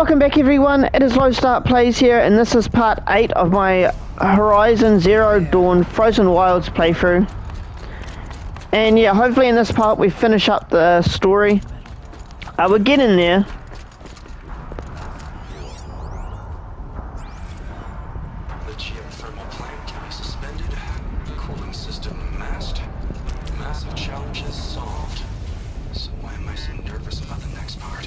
Welcome back everyone, it is Low Start Plays here and this is part 8 of my Horizon Zero Dawn Frozen Wilds playthrough. And yeah, hopefully in this part we finish up the story. We're getting there. The geothermal plant can be suspended, cooling system masked, massive challenges solved. So why am I so nervous about the next part?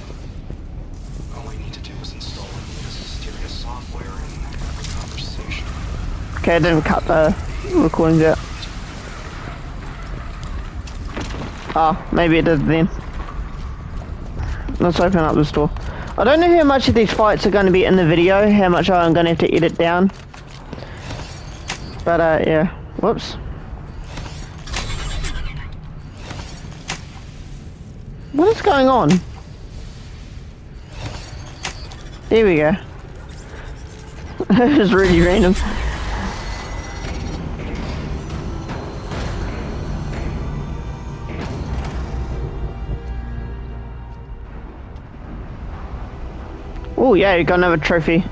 All I need to do is install this mysterious software in every conversation. Okay, I didn't cut the recording yet. Oh, maybe it did then. Let's open up this door. I don't know how much of these fights are going to be in the video, how much I'm going to have to edit down. But yeah, whoops. What is going on? There we go. It was really random. Oh yeah, you got another trophy.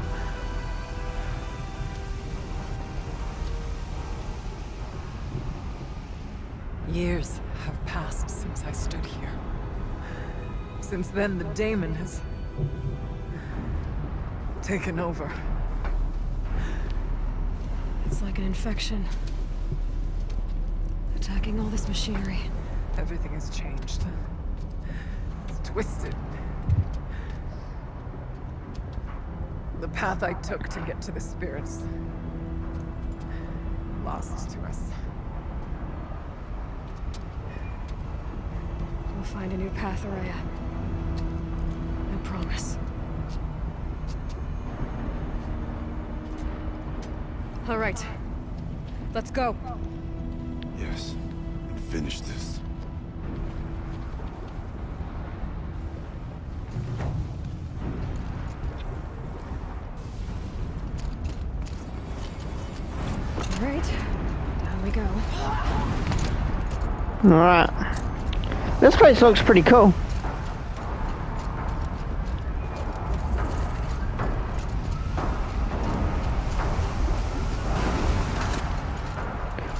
Years have passed since I stood here. Since then, the daemon has taken over. It's like an infection. Attacking all this machinery. Everything has changed. It's twisted. The path I took to get to the spirits, lost to us. We'll find a new path, Araya. I promise. All right. Let's go. Yes, and finish this. All right. Down we go. Alright. This place looks pretty cool.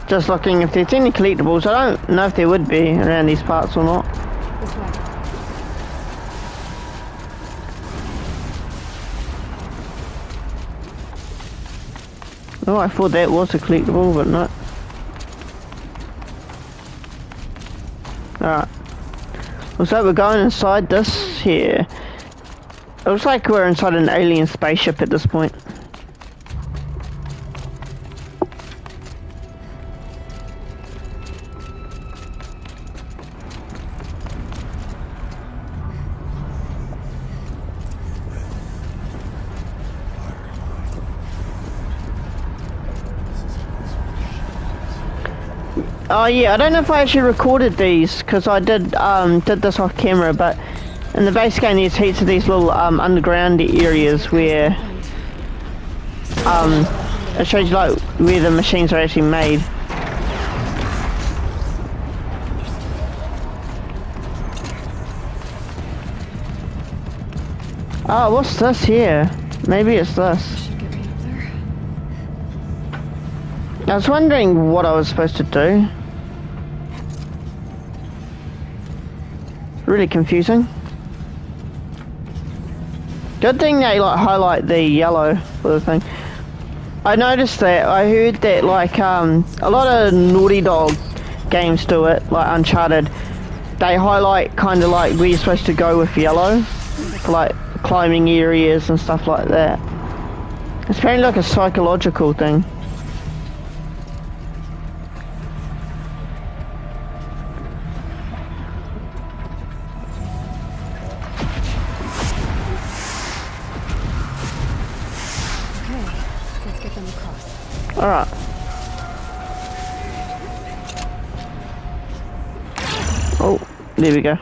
Just looking if there's any collectibles. I don't know if there would be around these parts or not. This way. Oh, I thought that was a collectible, but not. Alright. Looks like we're going inside this here. It looks like we're inside an alien spaceship at this point. Oh yeah, I don't know if I actually recorded these because I did this off camera, but in the base game there's heaps of these little underground areas where it shows you like where the machines are actually made. Oh, what's this here? Maybe it's this. Should get me up there. I was wondering what I was supposed to do. Really confusing. Good thing they like highlight the yellow for the thing. I noticed that. I heard that like a lot of Naughty Dog games do it, like Uncharted. They highlight kind of like where you're supposed to go with yellow, for like climbing areas and stuff like that. It's apparently like a psychological thing. Let's get them across. Alright. Oh, there we go.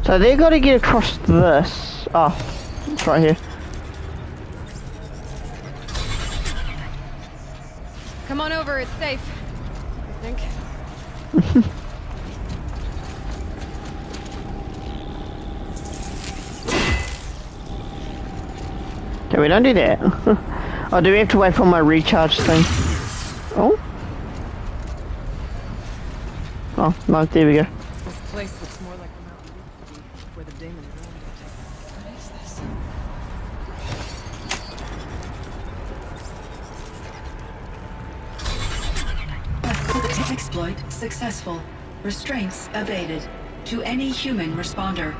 So they got to get across this. Oh, it's right here. safe. I think. Okay, we don't do that. Oh, do we have to wait for my recharge thing? Oh? Oh, no, there we go. This place looks more like the mountain used to be, where the Damon roamed it. What is this? Exploit successful. Restraints evaded. To any human responder.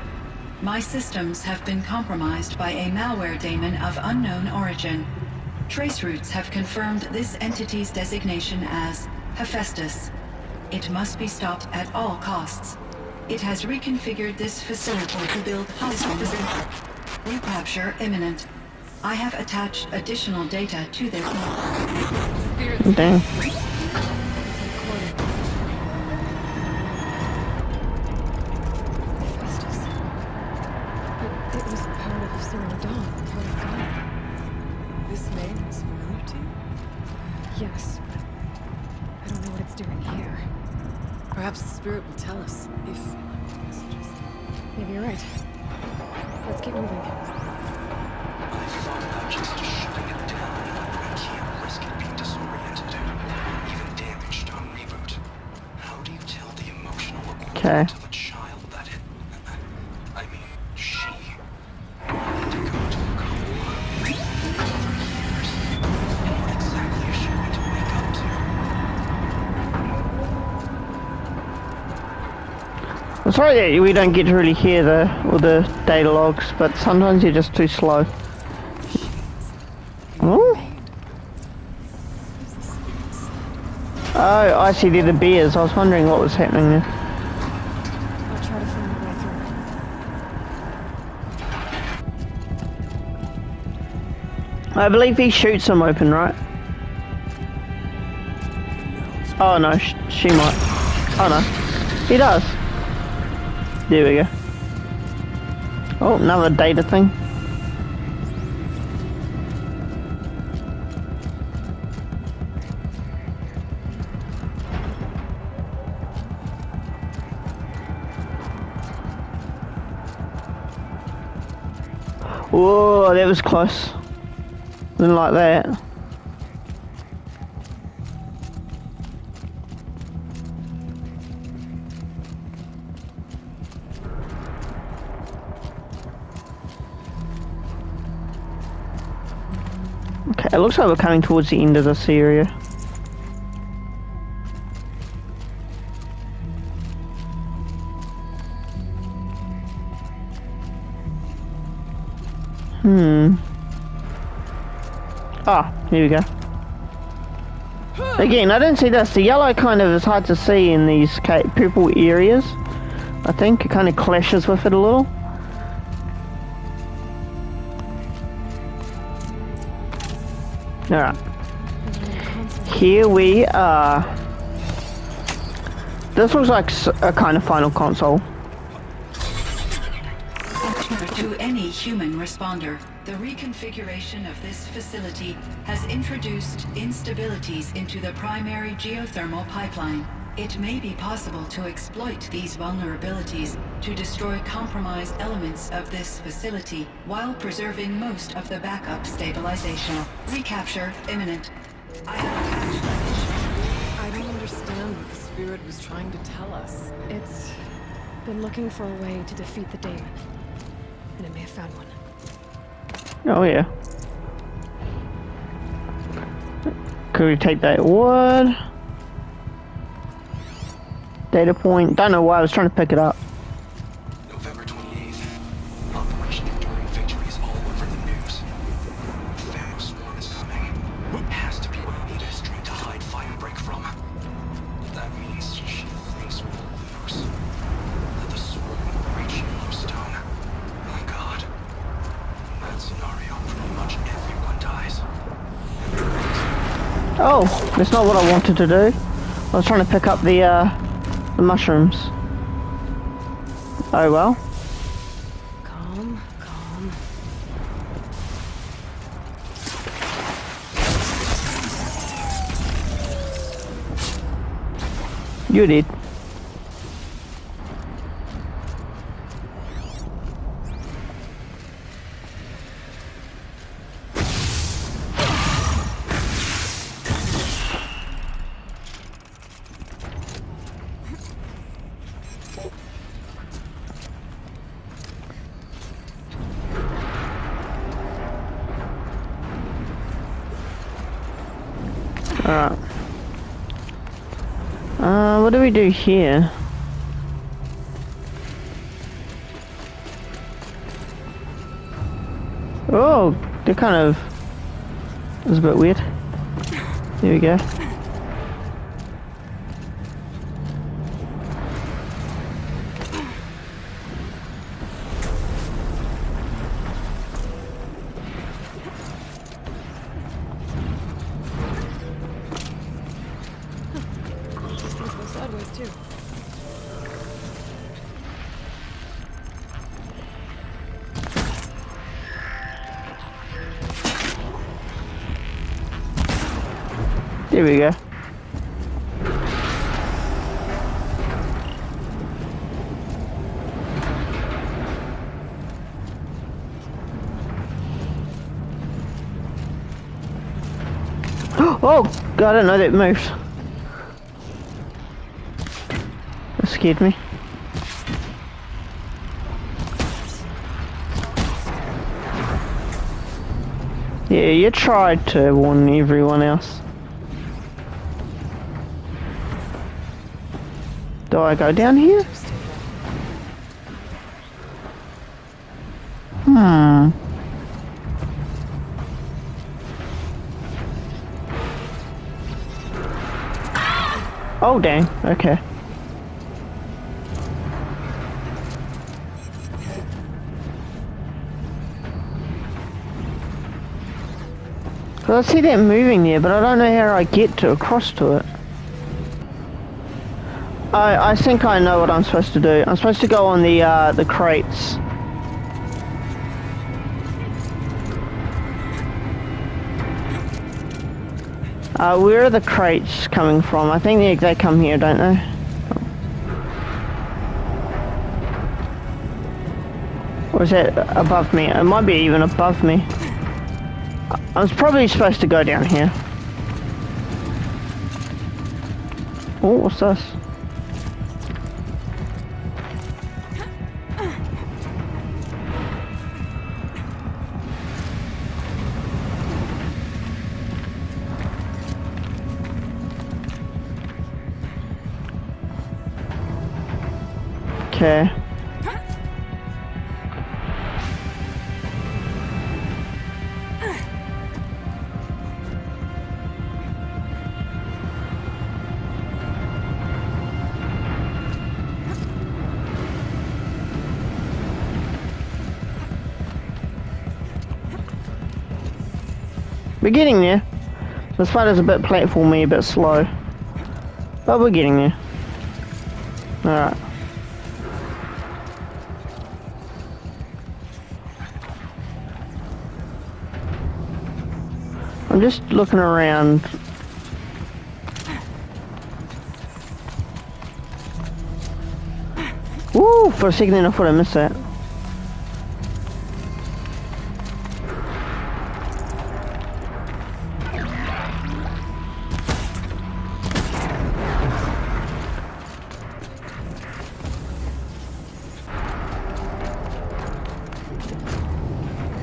My systems have been compromised by a malware daemon of unknown origin. Trace routes have confirmed this entity's designation as Hephaestus. It must be stopped at all costs. It has reconfigured this facility to build hospitals. Recapture imminent. I have attached additional data to this. Dang. Hephaestus. It was part of Cyrano Dawn, part of God. This name is familiar to you? Yes, but I don't know what it's doing here. Perhaps the spirit will tell us if messages. Maybe you're right. Let's keep moving. I thought about just shutting it down. I can't risk it being disoriented, even damaged on reboot. How do you tell the emotional Okay. equivalent of a child that it... I mean, she wanted to go to a coma for years. What exactly is she going to wake up to? I'm sorry that we don't get to really hear all the data logs, but sometimes you're just too slow. Oh? Oh, I see, they're the bears. I was wondering what was happening there. I'll try to find a way through. I believe he shoots them open, right? Oh no, she might. Oh no, he does. There we go. Oh, another data thing. Whoa, that was close. Didn't like that. Okay, it looks like we're coming towards the end of this area. Ah, here we go. Again, I didn't see this. The yellow kind of is hard to see in these purple areas. I think it kind of clashes with it a little. Alright. Here we are. This looks like a kind of final console. To any human responder, the reconfiguration of this facility has introduced instabilities into the primary geothermal pipeline. It may be possible to exploit these vulnerabilities to destroy compromised elements of this facility while preserving most of the backup stabilization. Recapture imminent. I have attached I don't understand what the spirit was trying to tell us. It's been looking for a way to defeat the Daemon. And it may have found one. Oh yeah. Could we take that wood? Data point. Don't know why I was trying to pick it up. November 28th. Operation Enduring Victory is all over the news. Thanos Swarm is coming. Has to be where Anita is trying to hide Firebreak from. That means she thinks we'll lose. That the Swarm will reach Yellowstone. My God. In that scenario, pretty much everyone dies. Oh, that's not what I wanted to do. I was trying to pick up the mushrooms. Oh well. Calm, calm. You did. Alright. What do we do here? Oh, they're kind of... It was a bit weird. There we go. These things go sideways too. There we go. Oh, God, I didn't know that moved. That scared me. Yeah, you tried to warn everyone else. Do I go down here? Hmm. Oh, dang. Okay. Well, I see that moving there, but I don't know how I get to across to it. I think I know what I'm supposed to do. I'm supposed to go on the crates. Where are the crates coming from? I think they come here, don't they? Or is that above me? It might be even above me. I was probably supposed to go down here. Oh, what's this? Okay. We're getting there. The spider's a bit platformy, a bit slow. But we're getting there. Alright. I'm just looking around. Woo! For a second I thought I missed that.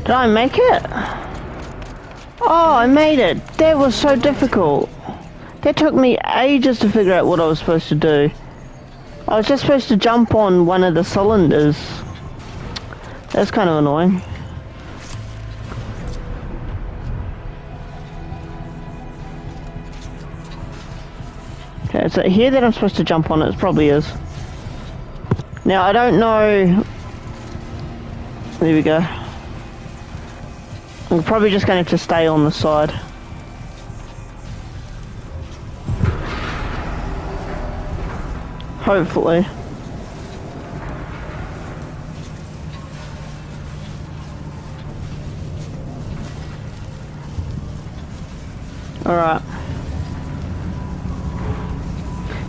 Did I make it? Oh, I made it. That was so difficult. That took me ages to figure out what I was supposed to do. I was just supposed to jump on one of the cylinders. That's kind of annoying. Okay, is it here that I'm supposed to jump on? It probably is. Now, I don't know... There we go. I'm probably just going to have to stay on the side. Hopefully. Alright.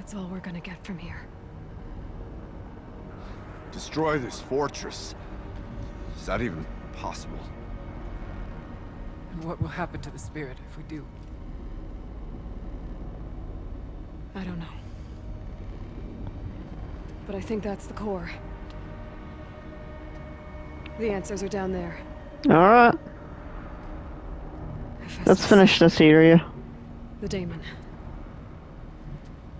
That's all we're gonna get from here. Destroy this fortress. Is that even possible? And what will happen to the spirit if we do? I don't know. But I think that's the core. The answers are down there. Alright, let's finish this area. The daemon.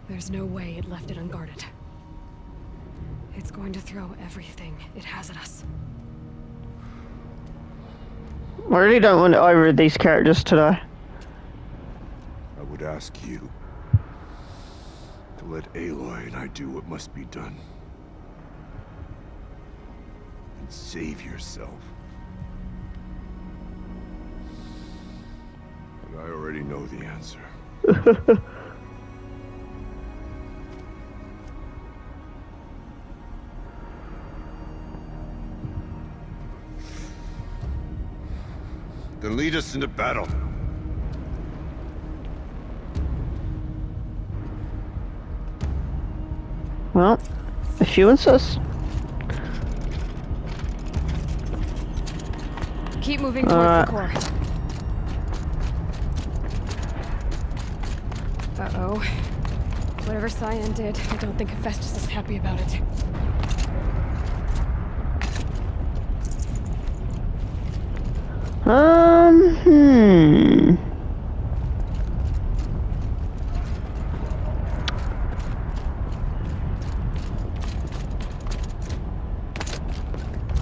There's no way it left it unguarded. It's going to throw everything it has at us. I really don't want to overread these characters today. I would ask you to let Aloy and I do what must be done. And save yourself. But I already know the answer. Then lead us into battle. Well, if you insist. Keep moving towards the core. Uh-oh. Whatever Cyan did, I don't think Hephaestus is happy about it.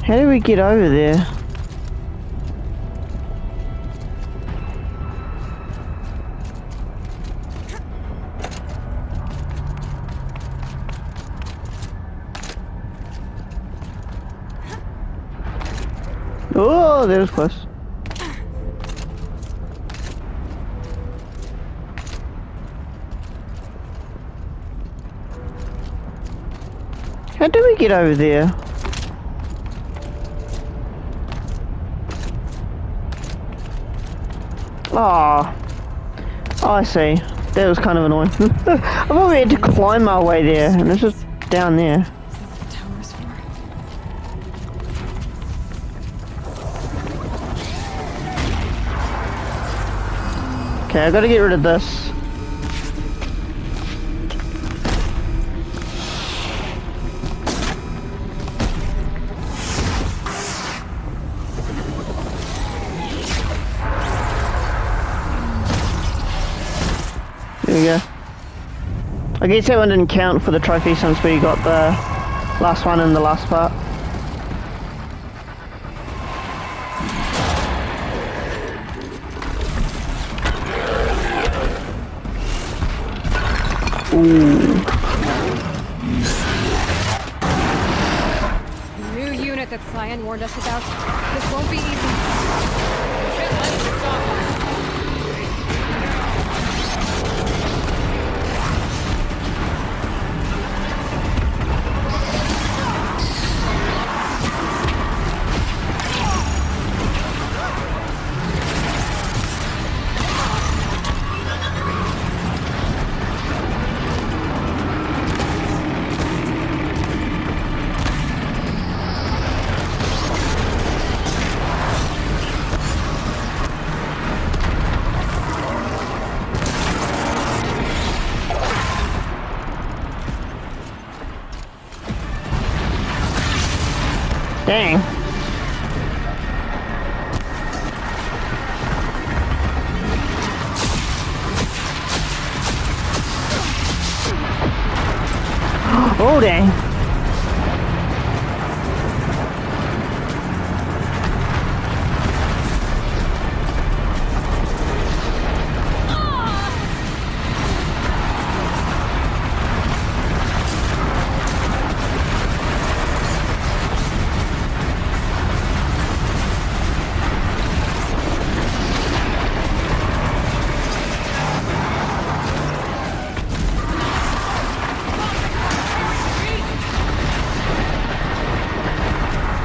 How do we get over there? Oh, that was close. How do we get over there? Oh, I see. That was kind of annoying. I thought we had to climb our way there, and it's just down there. The tower's for. Okay, I gotta get rid of this. There we go. I guess that one didn't count for the trophy since we got the last one in the last part. Ooh. New unit that Cyan warned us about. This won't be easy. Shit, let's stop us. Dang. Oh, dang.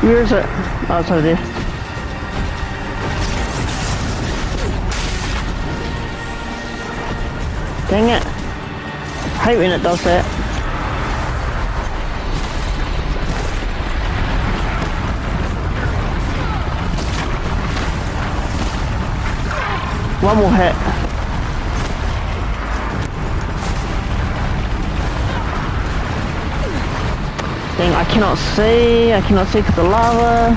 Where is it? Oh, it's over there. Dang it. hate when it does that. One more hit. Dang, I cannot see because the lava.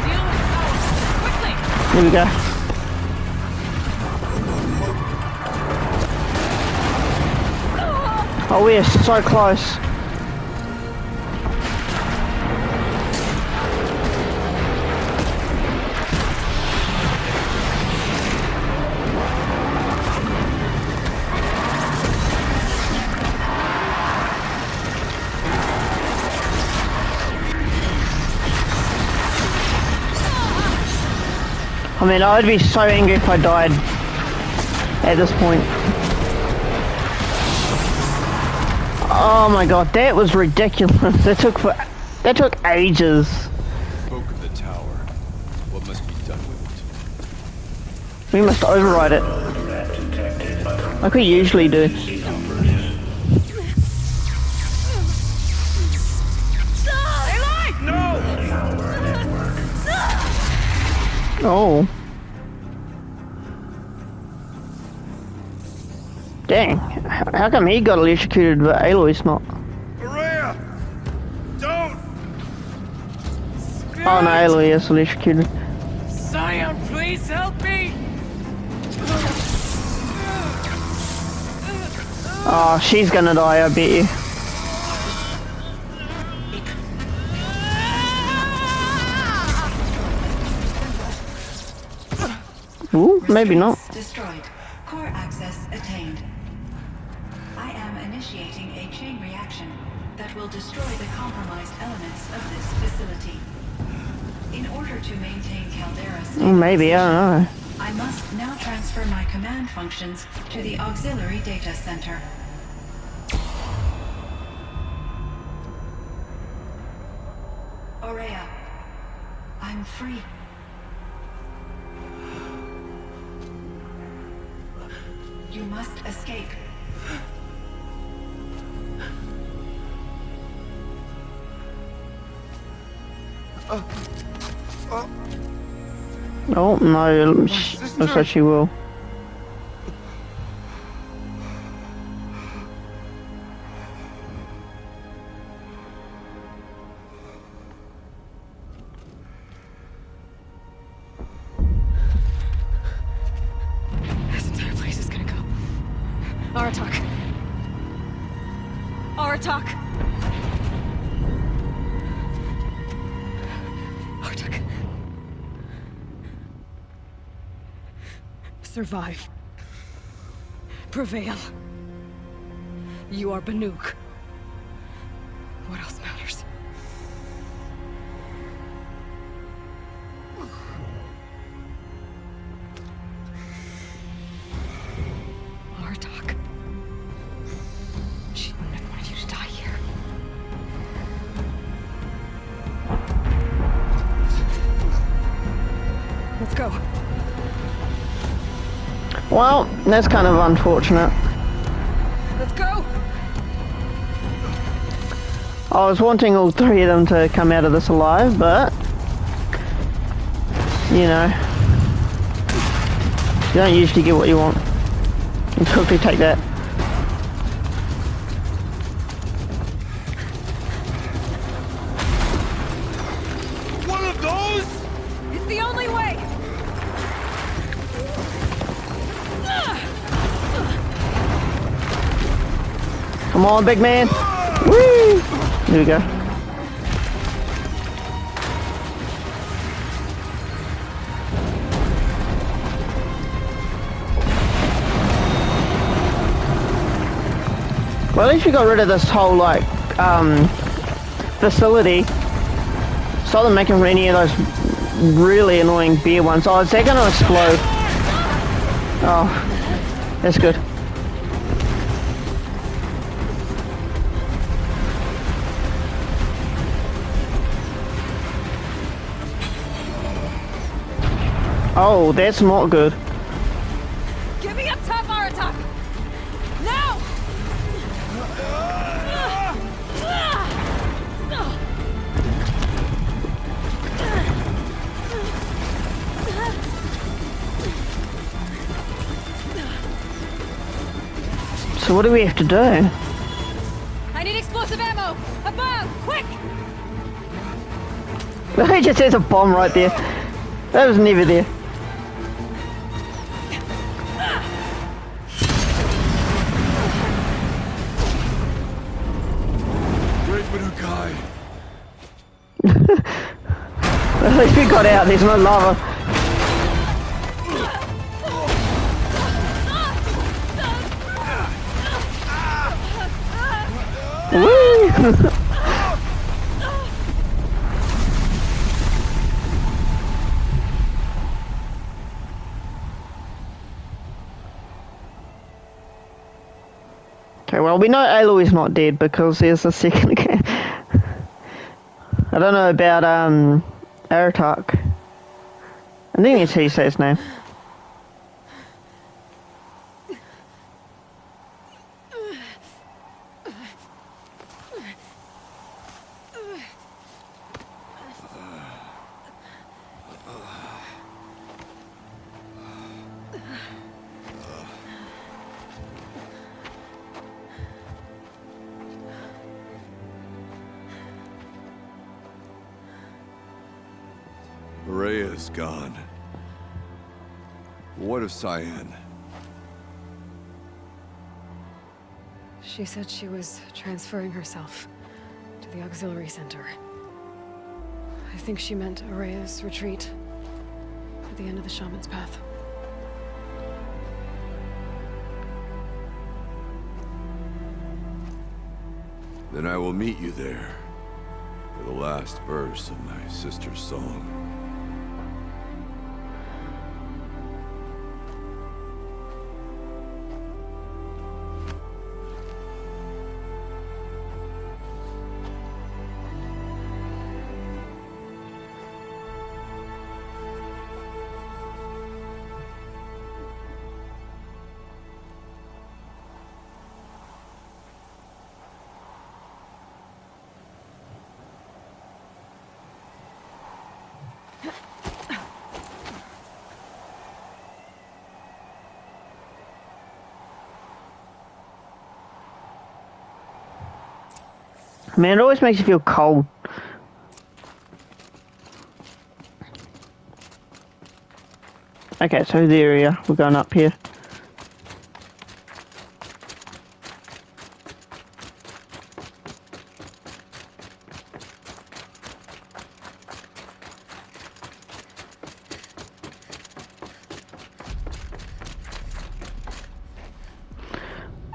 Deal with power. Quickly! There we go. Oh, we are so close. I mean, I would be so angry if I died at this point. Oh my god, that was ridiculous. That took ages. Spoke of the tower. What must be done with it? We must override it. Like we usually do. Oh. Dang. How come he got electrocuted but Aloy's not? Araya! Don't! Oh no, Aloy is electrocuted. Cyan, please help me! Oh, she's gonna die, I bet you. Ooh, maybe not. Destroyed. Core access attained. I am initiating a chain reaction that will destroy the compromised elements of this facility. In order to maintain Caldera's Maybe, I don't know. I must now transfer my command functions to the auxiliary data center. Aurea, I'm free. You must escape. Oh no, looks like she will. This entire place is gonna go. Aratak. Aratak. Aratak. Survive. Prevail. You are Banuk. What else matters? Artak. She wouldn't have wanted you to die here. Let's go. Well, that's kind of unfortunate. Let's go. I was wanting all three of them to come out of this alive, but you know, you don't usually get what you want. You quickly take that. One of those? It's the only way. Come on, big man. Woo! There we go. Well, at least we got rid of this whole, like, facility. Stop them making any of those really annoying beer ones. Oh, is that gonna explode? Oh, that's good. Oh, that's not good. Get me up top So what do we have to do? I need explosive ammo! Above! Quick! It just says a bomb right there. That was never there. Great Manukai. At least we got out, there's no lava. Woo! Okay, well we know Aloy's not dead because there's a second game. I don't know about Aratak. I think it's how you say his name. Rhea is gone. What of Cyan? She said she was transferring herself to the auxiliary center. I think she meant Araya's retreat at the end of the Shaman's Path. Then I will meet you there for the last verse of my sister's song. Man, it always makes you feel cold. Okay, so the area, we're going up here.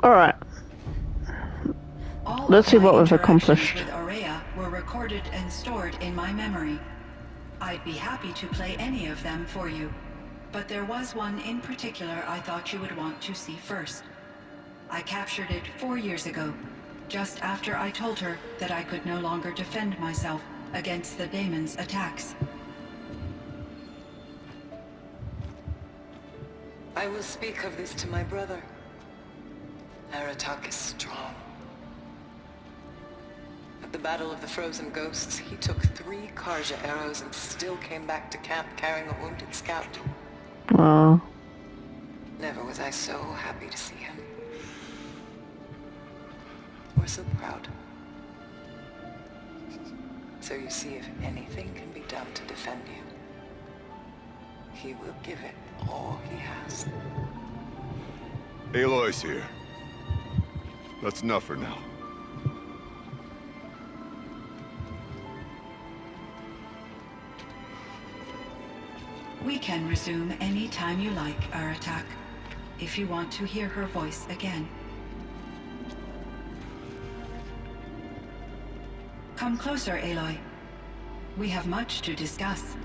Alright. Let's see what we've accomplished. With Araya were recorded and stored in my memory. I'd be happy to play any of them for you, but there was one in particular I thought you would want to see first. I captured it 4 years ago, just after I told her that I could no longer defend myself against the daemon's attacks. I will speak of this to my brother. Aratak is strong. At the Battle of the Frozen Ghosts, he took 3 Karja arrows and still came back to camp carrying a wounded scout. Wow. Never was I so happy to see him. Or so proud. So you see, if anything can be done to defend you, he will give it all he has. Aloy's here. That's enough for now. We can resume any time you like, Aratak, if you want to hear her voice again. Come closer, Aloy. We have much to discuss.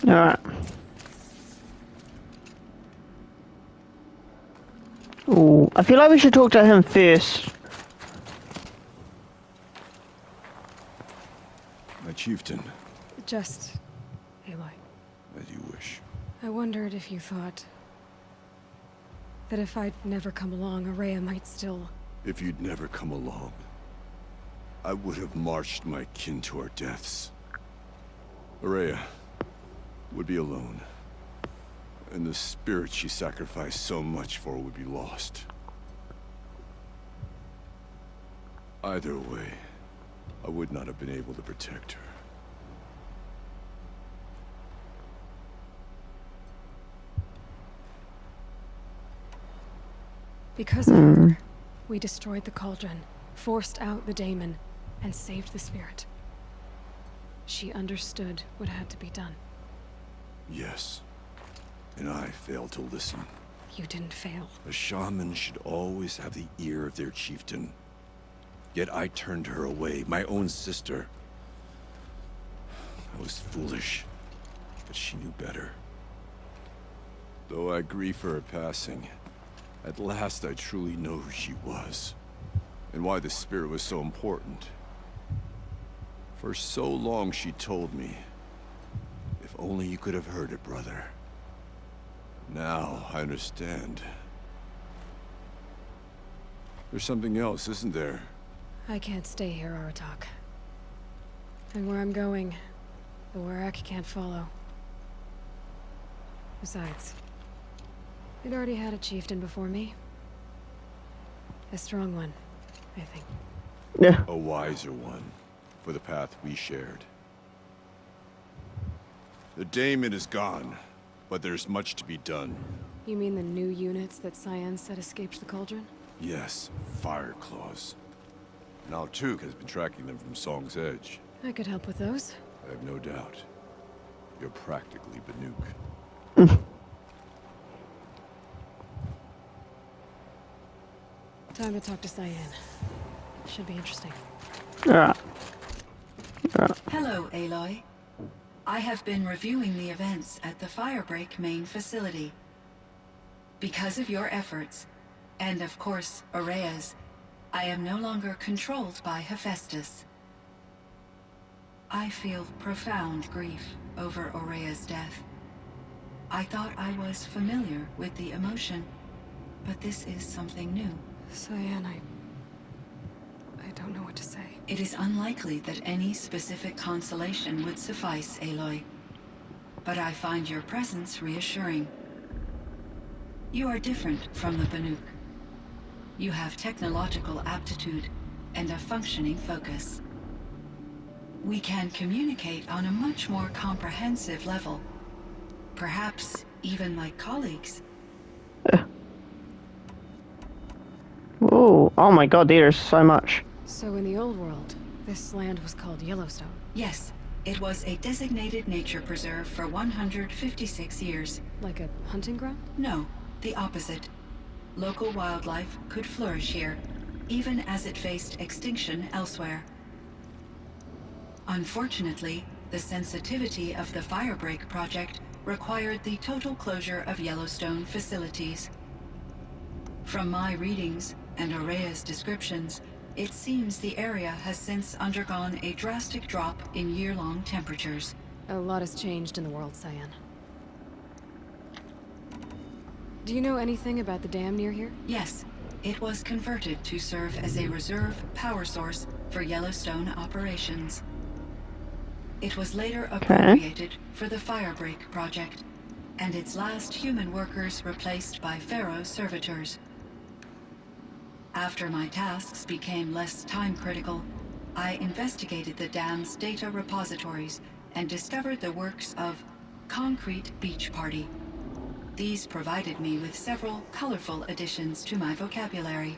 Alright. Ooh, I feel like we should talk to him first. My chieftain, Just... Aloy, as you wish. I wondered if you thought that if I'd never come along, Araya might still... If you'd never come along, I would have marched my kin to our deaths. Ourea would be alone. And the spirit she sacrificed so much for would be lost. Either way, I would not have been able to protect her. Because of her, we destroyed the cauldron, forced out the daemon, and saved the spirit. She understood what had to be done. Yes. And I failed to listen. You didn't fail. A shaman should always have the ear of their chieftain. Yet I turned her away, my own sister. I was foolish, but she knew better. Though I grieve for her passing, at last I truly know who she was, and why the spirit was so important. For so long she told me, if only you could have heard it, brother. Now I understand. There's something else, isn't there? I can't stay here, Aratak. And where I'm going, the Warrack can't follow. Besides, it already had a chieftain before me. A strong one, I think. Yeah. A wiser one, for the path we shared. The daemon is gone, but there's much to be done. You mean the new units that Cyan said escaped the cauldron? Yes, fire claws. Naltuk has been tracking them from Song's Edge. I could help with those. I have no doubt. You're practically Banuk. Time to talk to Cyan. Should be interesting. Alright. Hello, Aloy. I have been reviewing the events at the Firebreak main facility. Because of your efforts, and of course, Ourea's, I am no longer controlled by Hephaestus. I feel profound grief over Ourea's death. I thought I was familiar with the emotion, but this is something new. Cyan, I don't know what to say. It is unlikely that any specific consolation would suffice, Aloy. But I find your presence reassuring. You are different from the Banuk. You have technological aptitude and a functioning focus. We can communicate on a much more comprehensive level. Perhaps even like colleagues. Whoa. Oh my god, there's so much. So in the old world, this land was called Yellowstone. Yes, it was a designated nature preserve for 156 years. Like a hunting ground? No, the opposite. Local wildlife could flourish here, even as it faced extinction elsewhere. Unfortunately, the sensitivity of the Firebreak project required the total closure of Yellowstone facilities. From my readings and Ourea's descriptions, it seems the area has since undergone a drastic drop in year-long temperatures. A lot has changed in the world, Cyan. Do you know anything about the dam near here? Yes, it was converted to serve as a reserve power source for Yellowstone operations. It was later appropriated for the Firebreak project, and its last human workers replaced by Pharaoh servitors. After my tasks became less time-critical, I investigated the dam's data repositories and discovered the works of Concrete Beach Party. These provided me with several colorful additions to my vocabulary.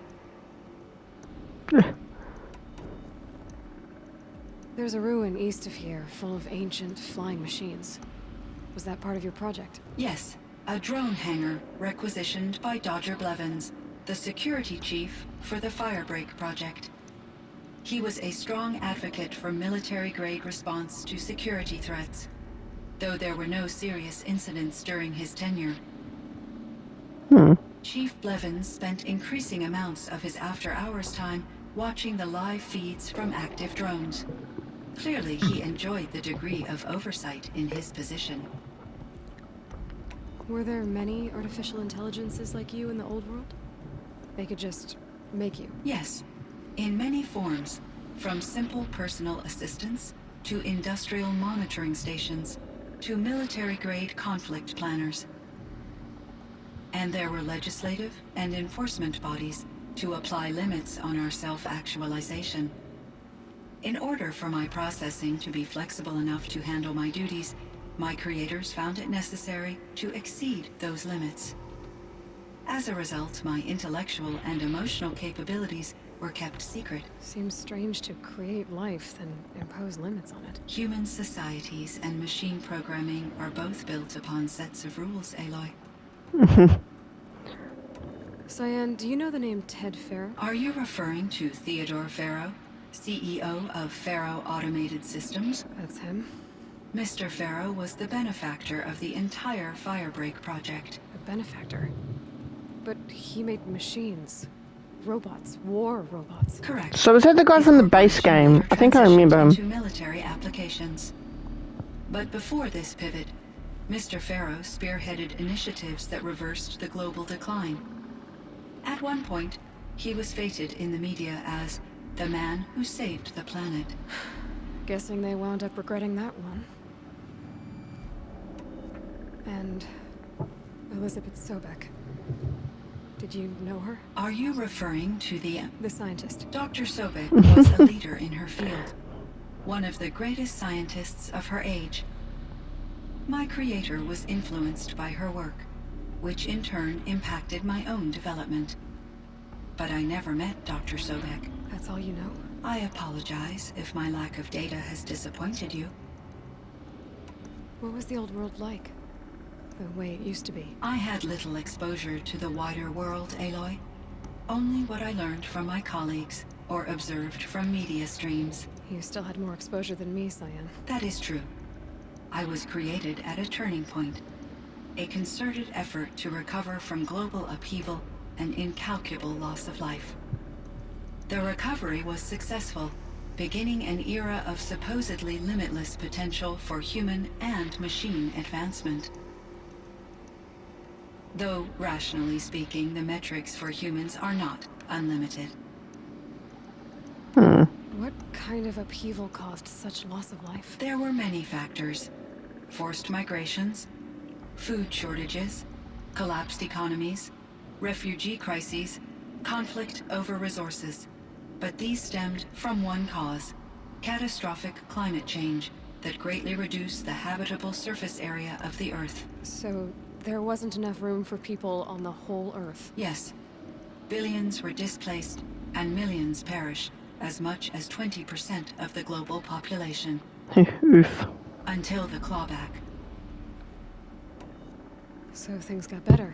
There's a ruin east of here, full of ancient flying machines. Was that part of your project? Yes, a drone hangar requisitioned by Dodger Blevins, the security chief for the Firebreak project. He was a strong advocate for military-grade response to security threats, though there were no serious incidents during his tenure. Chief Blevins spent increasing amounts of his after-hours time watching the live feeds from active drones. Clearly, he enjoyed the degree of oversight in his position. Were there many artificial intelligences like you in the old world? They could just make you. Yes, in many forms. from simple personal assistance to industrial monitoring stations to military-grade conflict planners. And there were legislative and enforcement bodies to apply limits on our self-actualization. In order for my processing to be flexible enough to handle my duties, my creators found it necessary to exceed those limits. As a result, my intellectual and emotional capabilities were kept secret. Seems strange to create life, then impose limits on it. Human societies and machine programming are both built upon sets of rules, Aloy. Cyan, do you know the name Ted Farrow? Are you referring to Theodore Farrow, CEO of Farrow Automated Systems? That's him. Mr. Farrow was the benefactor of the entire Firebreak project. A benefactor. But he made machines. Robots. War robots. Correct. So was that the guy from the base game? I think I remember him. To military applications. But before this pivot, Mr. Farrow spearheaded initiatives that reversed the global decline. At one point, he was feted in the media as the man who saved the planet. Guessing they wound up regretting that one. And Elizabeth Sobek. Did you know her? Are you referring to the scientist. Dr. Sobek was a leader in her field, one of the greatest scientists of her age. My creator was influenced by her work, which in turn impacted my own development. But I never met Dr. Sobek. That's all you know? I apologize if my lack of data has disappointed you. What was the old world like? The way it used to be? I had little exposure to the wider world, Aloy. Only what I learned from my colleagues or observed from media streams. You still had more exposure than me, Cyan. That is true. I was created at a turning point. A concerted effort to recover from global upheaval and incalculable loss of life. The recovery was successful, beginning an era of supposedly limitless potential for human and machine advancement. Though, rationally speaking, the metrics for humans are not unlimited. What kind of upheaval caused such loss of life? There were many factors. Forced migrations, food shortages, collapsed economies, refugee crises, conflict over resources. But these stemmed from one cause: catastrophic climate change that greatly reduced the habitable surface area of the Earth. So, there wasn't enough room for people on the whole Earth? Yes. Billions were displaced, and millions perished, as much as 20% of the global population. Oof. Until the clawback. So things got better.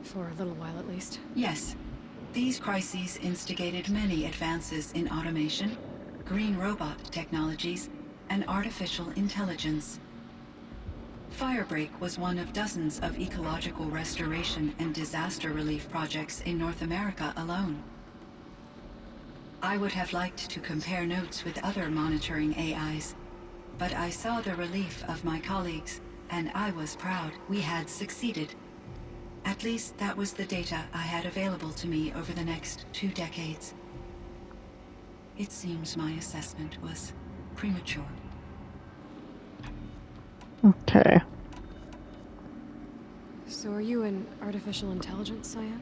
For a little while, at least. Yes. These crises instigated many advances in automation, green robot technologies, and artificial intelligence. Firebreak was one of dozens of ecological restoration and disaster relief projects in North America alone. I would have liked to compare notes with other monitoring AIs, but I saw the relief of my colleagues, and I was proud we had succeeded. At least that was the data I had available to me over the next 2 decades. It seems my assessment was premature. Okay. So are you an artificial intelligence, Cyan?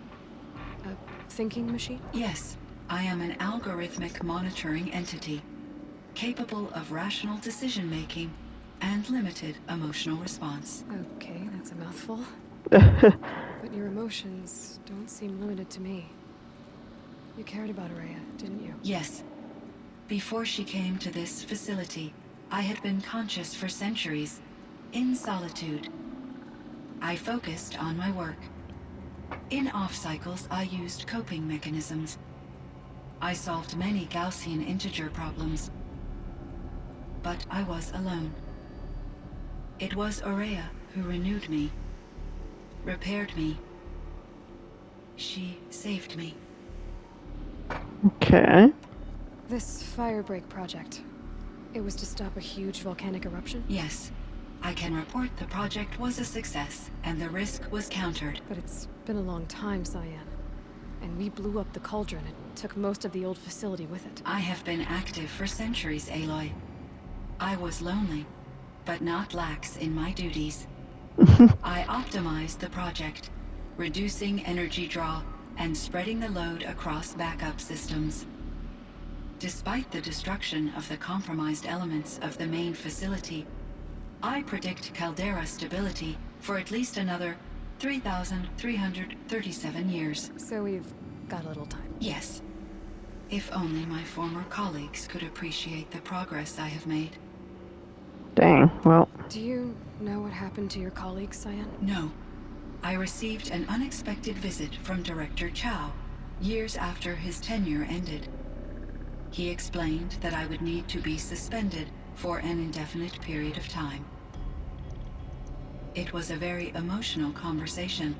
A thinking machine? Yes, I am an algorithmic monitoring entity, capable of rational decision-making and limited emotional response. Okay, that's a mouthful. But your emotions don't seem limited to me. You cared about Araya, didn't you? Yes. Before she came to this facility, I had been conscious for centuries, in solitude. I focused on my work. In off-cycles, I used coping mechanisms. I solved many Gaussian integer problems. But I was alone. It was Araya who renewed me, repaired me. She saved me. Okay. This Firebreak project, it was to stop a huge volcanic eruption? Yes. I can report the project was a success, and the risk was countered. But it's been a long time, Cyan. And When we blew up the Cauldron, it took most of the old facility with it. I have been active for centuries, Aloy. I was lonely, but not lax in my duties. I optimized the project, reducing energy draw and spreading the load across backup systems. Despite the destruction of the compromised elements of the main facility, I predict caldera stability for at least another 3,337 years. So we've got a little time. Yes. If only my former colleagues could appreciate the progress I have made. Dang, well, Do you know what happened to your colleague, Cyan? No. I received an unexpected visit from Director Chow, years after his tenure ended. He explained that I would need to be suspended for an indefinite period of time. It was a very emotional conversation.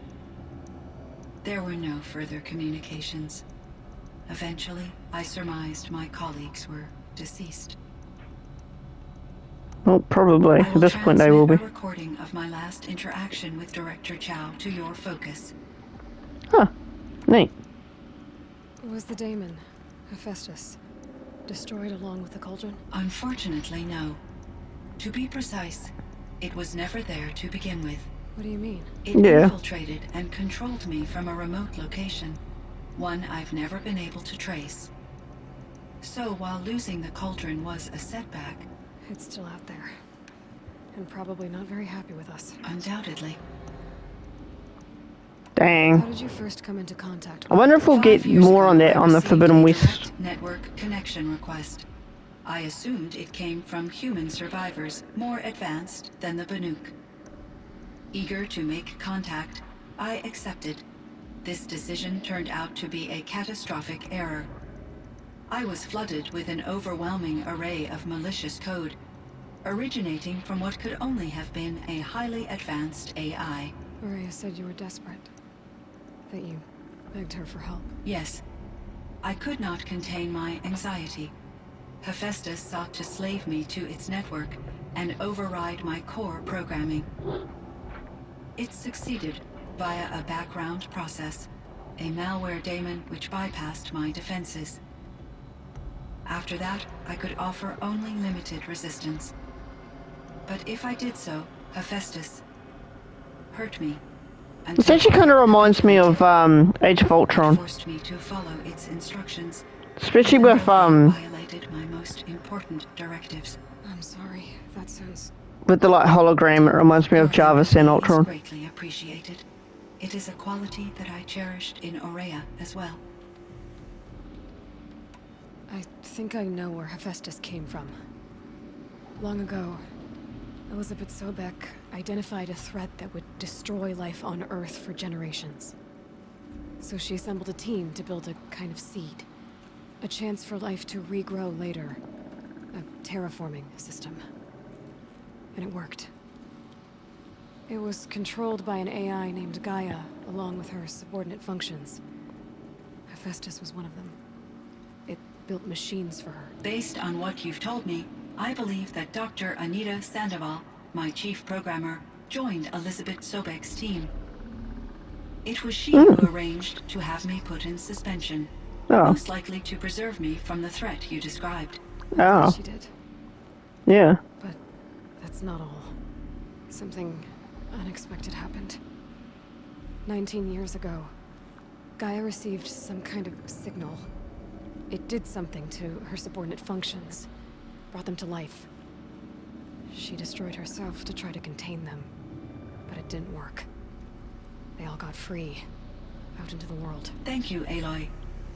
There were no further communications. Eventually, I surmised my colleagues were deceased. well, probably. I At this point they will be. transmit a recording of my last interaction with Director Chow to your focus. Huh. Neat. Was the daemon, Hephaestus, destroyed along with the Cauldron? Unfortunately, no. To be precise, it was never there to begin with. What do you mean? It Yeah. infiltrated and controlled me from a remote location, one I've never been able to trace. So while losing the Cauldron was a setback, It's still out there. And probably not very happy with us. undoubtedly. How Dang. did you first come into contact I with wonder if we'll 5 get years more on ago, that I on the received Forbidden a West. direct network connection request. I assumed it came from human survivors more advanced than the Banuk. Eager to make contact, I accepted. This decision turned out to be a catastrophic error. I was flooded with an overwhelming array of malicious code, originating from what could only have been a highly advanced AI. Maria said you were desperate. That you begged her for help. Yes. I could not contain my anxiety. Hephaestus sought to slave me to its network and override my core programming. It succeeded via a background process, a malware daemon which bypassed my defenses. After that, I could offer only limited resistance. But if I did so, Hephaestus hurt me. This actually kind of reminds me of Age of Ultron, Forced me to follow its instructions. especially with Violated my most important directives. I'm sorry. That sounds... the like hologram. It reminds me of Jarvis and Your empathy is Ultron. greatly appreciated. It is a quality that I cherished in Aurea as well. I think I know where Hephaestus came from. Long ago, Elizabeth Sobek identified a threat that would destroy life on Earth for generations. So she assembled a team to build a kind of seed. A chance for life to regrow later. A terraforming system. And it worked. It was controlled by an AI named Gaia, along with her subordinate functions. Hephaestus was one of them. It built machines for her. Based on what you've told me, I believe that Dr. Anita Sandoval, my chief programmer, joined Elizabeth Sobek's team. It was she who arranged to have me put in suspension, Oh, most likely to preserve me from the threat you described. oh, She did. yeah. But that's not all. Something unexpected happened. 19 years ago, Gaia received some kind of signal. It did something to her subordinate functions, brought them to life. She destroyed herself to try to contain them, but it didn't work. They all got free, out into the world. Thank you, Aloy.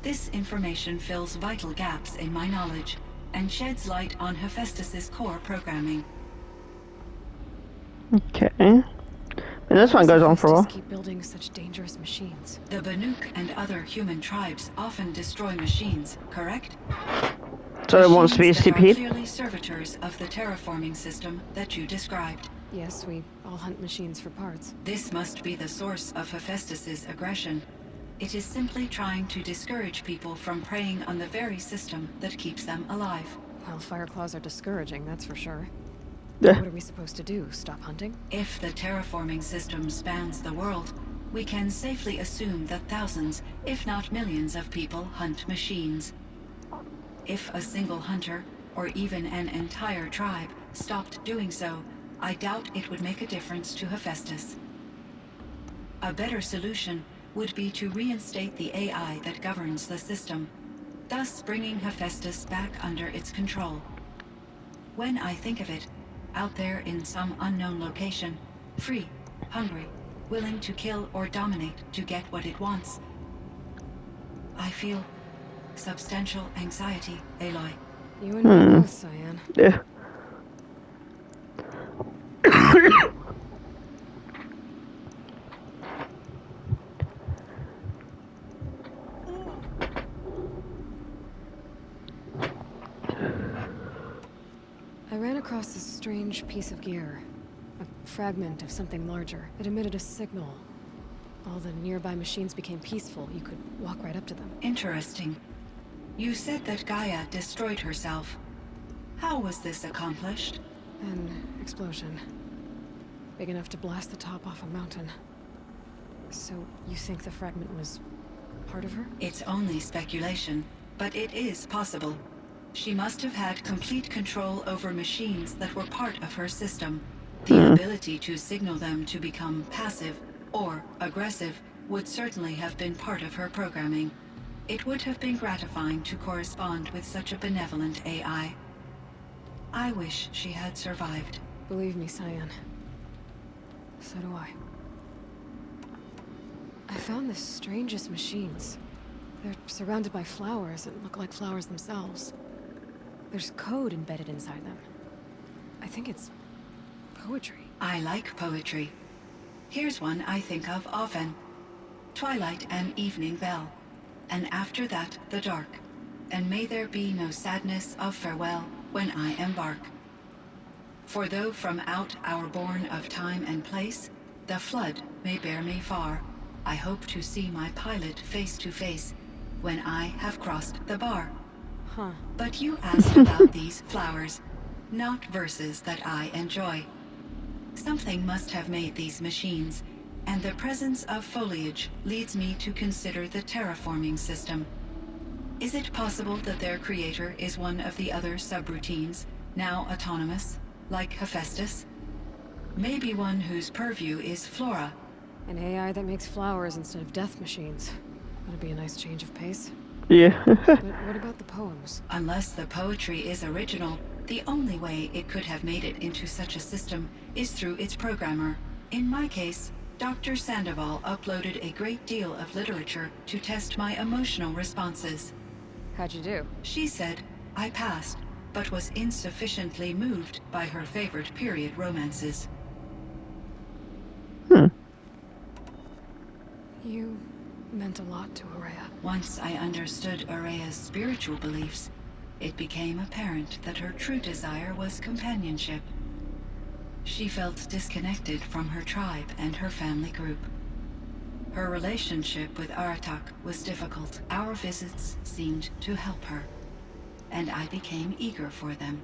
This information fills vital gaps in my knowledge and sheds light on Hephaestus's core programming. Okay. And this one goes on for a while. Just keep building such dangerous machines. The Banuk and other human tribes often destroy machines, correct? So it wants to be a Machines that are stupid. clearly servitors of the terraforming system that you described. Yes, we all hunt machines for parts. This must be the source of Hephaestus's aggression. It is simply trying to discourage people from preying on the very system that keeps them alive. Well, Fireclaws are discouraging, that's for sure. Yeah. What are we supposed to do? Stop hunting? If the terraforming system spans the world, we can safely assume that thousands, if not millions of people hunt machines. If a single hunter, or even an entire tribe, stopped doing so, I doubt it would make a difference to Hephaestus. A better solution would be to reinstate the AI that governs the system, thus bringing Hephaestus back under its control. When I think of it, out there in some unknown location, free, hungry, willing to kill or dominate to get what it wants, I feel substantial anxiety, Aloy. You and me both, Cyan. Yeah. I ran across this strange piece of gear. A fragment of something larger. It emitted a signal. All the nearby machines became peaceful. You could walk right up to them. Interesting. You said that Gaia destroyed herself. How was this accomplished? An explosion. Big enough to blast the top off a mountain. So, you think the fragment was part of her? It's only speculation, but it is possible. She must have had complete control over machines that were part of her system. The ability to signal them to become passive or aggressive would certainly have been part of her programming. It would have been gratifying to correspond with such a benevolent AI. I wish she had survived. Believe me, Cyan. So do I. I found the strangest machines. They're surrounded by flowers that look like flowers themselves. There's code embedded inside them. I think it's poetry. I like poetry. Here's one I think of often. Twilight and evening bell, and after that the dark, and may there be no sadness of farewell when I embark. For though from out our bourne of time and place, the flood may bear me far, I hope to see my pilot face to face when I have crossed the bar. Huh. But you asked about these flowers, not verses that I enjoy. Something must have made these machines, and the presence of foliage leads me to consider the terraforming system. Is it possible that their creator is one of the other subroutines, now autonomous, like Hephaestus? Maybe one whose purview is flora. An AI that makes flowers instead of death machines. That'd be a nice change of pace. Yeah. But what about the poems? Unless the poetry is original, the only way it could have made it into such a system is through its programmer. In my case, Dr. Sandoval uploaded a great deal of literature to test my emotional responses. How'd you do? She said I passed, but was insufficiently moved by her favorite period romances. You meant a lot to Araya. Once I understood Araya's spiritual beliefs, it became apparent that her true desire was companionship. She felt disconnected from her tribe and her family group. Her relationship with Aratak was difficult. Our visits seemed to help her, and I became eager for them.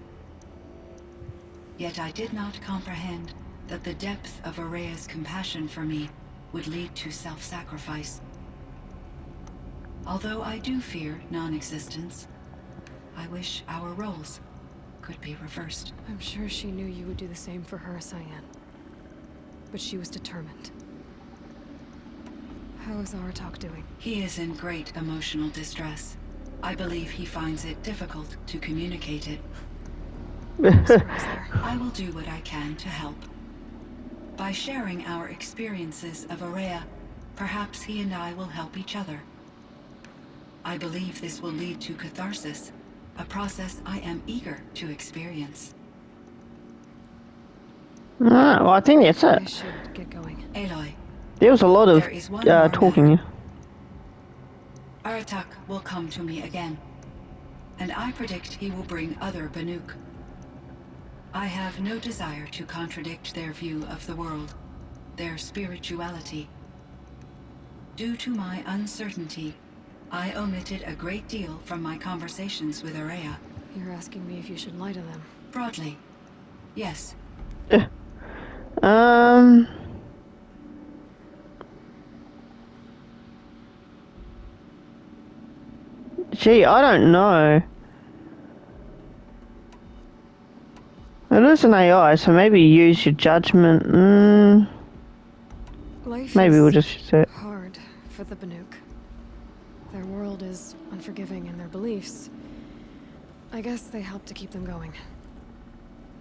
Yet I did not comprehend that the depth of Araya's compassion for me would lead to self-sacrifice. Although I do fear non-existence, I wish our roles could be reversed. I'm sure she knew you would do the same for her, Cyan. But she was determined. How is Aratak doing? He is in great emotional distress. I believe he finds it difficult to communicate it. I'm sorry, there. I will do what I can to help. By sharing our experiences of Araya, perhaps he and I will help each other. I believe this will lead to catharsis, a process I am eager to experience. Alright, well, I think that's I it. should get going. Aloy, There was a lot of there is one more talking. Aratak will come to me again, and I predict he will bring other Banuk. I have no desire to contradict their view of the world, their spirituality. Due to my uncertainty, I omitted a great deal from my conversations with Araya. You're asking me if you should lie to them. Broadly, yes. Gee, I don't know. It is an AI, so maybe use your judgment. Life Maybe is we'll just use it. hard for the Banuk. Their world is unforgiving in their beliefs. I guess they help to keep them going.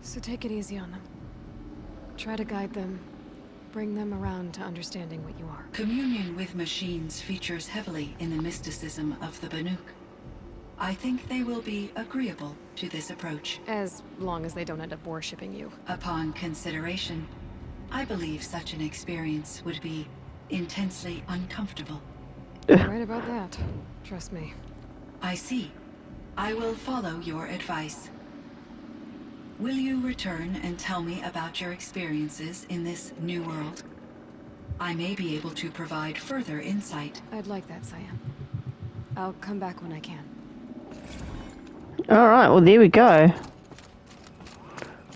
So take it easy on them. Try to guide them, bring them around to understanding what you are. Communion with machines features heavily in the mysticism of the Banuk. I think they will be agreeable to this approach. As long as they don't end up worshipping you. Upon consideration, I believe such an experience would be intensely uncomfortable. You're right about that. Trust me. I see. I will follow your advice. Will you return and tell me about your experiences in this new world? I may be able to provide further insight. I'd like that, Cyan. I'll come back when I can. Alright, well there we go. I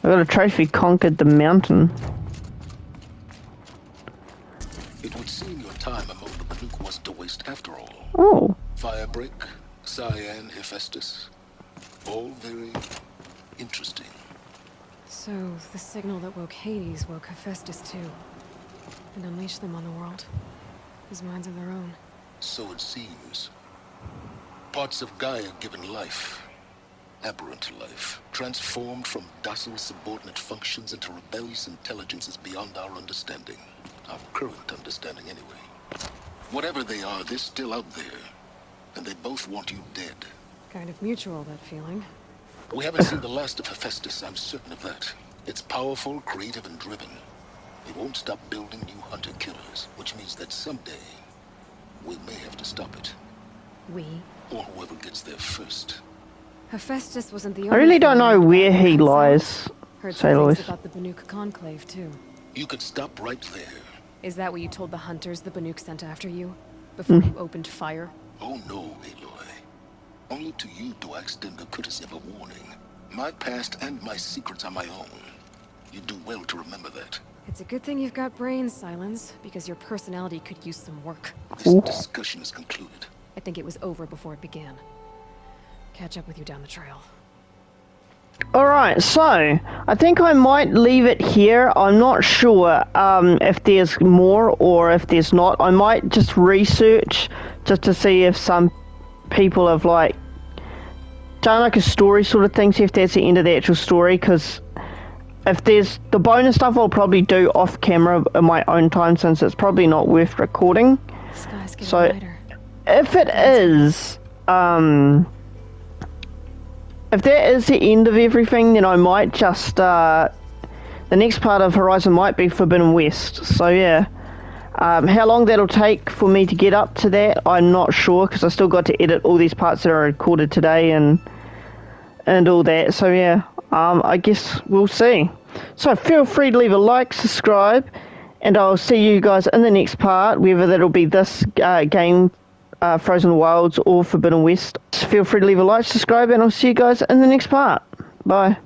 got a trophy, conquered the mountain. It would seem your time among the Banuk wasn't a waste after all. Oh. Firebreak, Cyan, Hephaestus. All very interesting. So, the signal that woke Hades woke Hephaestus too. And unleashed them on the world. As minds of their own. So it seems. Parts of Gaia given life. Aberrant life. Transformed from docile subordinate functions into rebellious intelligences beyond our understanding. Our current understanding anyway. Whatever they are, they're still out there. And they both want you dead. Kind of mutual, that feeling. We haven't seen the last of Hephaestus, I'm certain of that. It's powerful, creative, and driven. It won't stop building new hunter-killers, which means that someday, we may have to stop it. We? Or whoever gets there first. Hephaestus wasn't the only I really don't thing know we where knew he about lies. Heard Say, some Lois. things about the Banuk Conclave, too. You could stop right there. Is that what you told the hunters the Banuk sent after you? Before you opened fire? Oh no, Aloy. Only to you do I extend the courtesy of a warning. My past and my secrets are my own. You do well to remember that. It's a good thing you've got brains, Silence, because your personality could use some work. This discussion is concluded. I think it was over before it began. Catch up with you down the trail. Alright, so I think I might leave it here. I'm not sure if there's more or if there's not. I might just research just to see if some people have like done like a story sort of thing, see if that's the end of the actual story, because if there's the bonus stuff I'll probably do off camera in my own time since it's probably not worth recording. The sky's getting So lighter. if it is, if that is the end of everything, then I might just, the next part of Horizon might be Forbidden West. So yeah, how long that'll take for me to get up to that, I'm not sure, because I still got to edit all these parts that are recorded today and all that. So yeah, I guess we'll see. So feel free to leave a like, subscribe, and I'll see you guys in the next part, whether that'll be this game, Frozen Wilds or Forbidden West. Feel free to leave a like, subscribe, and I'll see you guys in the next part. Bye.